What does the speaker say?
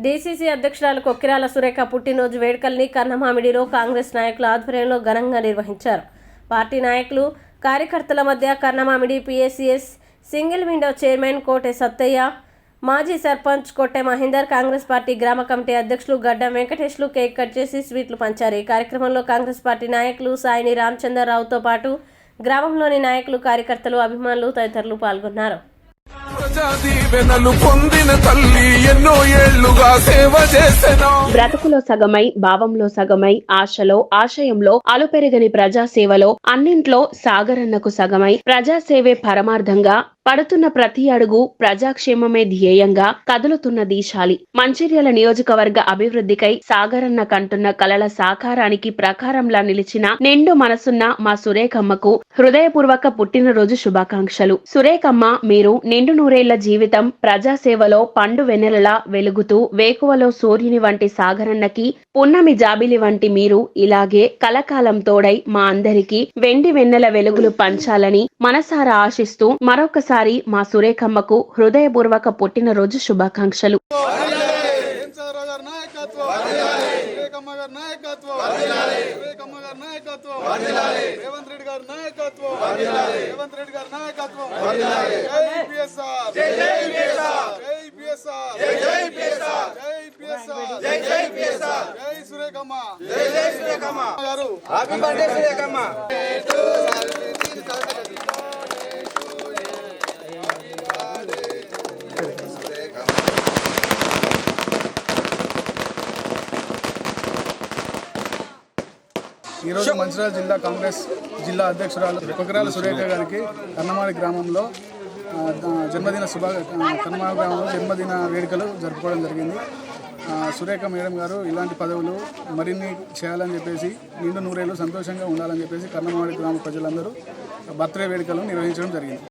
DCC అధ్యక్షురాలు కొక్కిరాల సురేఖ పుట్టినరోజు వేడుకల్ని కన్నమామిడిలో కాంగ్రెస్ నాయకుల ఆధ్వర్యంలో ఘనంగా నిర్వహించారు. పార్టీ నాయకులు, కార్యకర్తల మధ్య Kannamamidi PACS single window chairman Kote Sattaiah, మాజీ సర్పంచ్ కొట్టె మహేందర్, కాంగ్రెస్ పార్టీ గ్రామ కమిటీ అధ్యక్షులు గడ్డం వెంకటేష్లు కేక్ కట్ చేసి స్వీట్లు పంచారు. ఈ కార్యక్రమంలో కాంగ్రెస్ పార్టీ నాయకులు సాయిని రామచంద్రరావుతో పాటు గ్రామంలోని నాయకులు, కార్యకర్తలు, అభిమానులు తదితరులు పాల్గొన్నారు. బ్రతుకులో సగమై, భావంలో సగమై, ఆశలో, ఆశయంలో, అలుపెరగని ప్రజాసేవలో, అన్నింట్లో సాగరన్నకు సగమై, ప్రజాసేవే పరమార్థంగా పడుతున్న ప్రతి అడుగు ప్రజాక్షేమమే ధ్యేయంగా కదులుతున్న దీశాలి. మంచిర్యాల నియోజకవర్గ అభివృద్ధికై సాగరన్న కంటున్న కలల సాకారానికి ప్రకారంలా నిలిచిన నిండు మనసున్న మా సురేఖమ్మకు హృదయపూర్వక పుట్టినరోజు శుభాకాంక్షలు. సురేఖమ్మ, మీరు నిండు నూరేళ్ల జీవితం ప్రజాసేవలో పండు వెన్నెలలా వెలుగుతూ వేకువలో సూర్యుని వంటి సాగరన్నకి పున్నమి జాబిలి వంటి మీరు ఇలాగే కలకాలం తోడై మా అందరికీ వెండి వెన్నెల వెలుగులు పంచాలని మనసారా ఆశిస్తూ మరొకసారి మా సురేఖమ్మకు హృదయపూర్వక పుట్టినరోజు శుభాకాంక్షలు. ఈరోజు మంచిర్యాల జిల్లా కాంగ్రెస్ జిల్లా అధ్యక్షురాలు కొక్కిరాల సురేఖ గారికి కన్నమాడి గ్రామంలో కన్నమాడి గ్రామంలో జన్మదిన వేడుకలు జరుపుకోవడం జరిగింది. సురేఖ మేడం గారు ఇలాంటి పదవులు మరిన్ని చేయాలని చెప్పేసి, నిండు నూరేళ్ళు సంతోషంగా ఉండాలని చెప్పేసి కన్నమాడి గ్రామ ప్రజలందరూ బర్త్డే వేడుకలు నిర్వహించడం జరిగింది.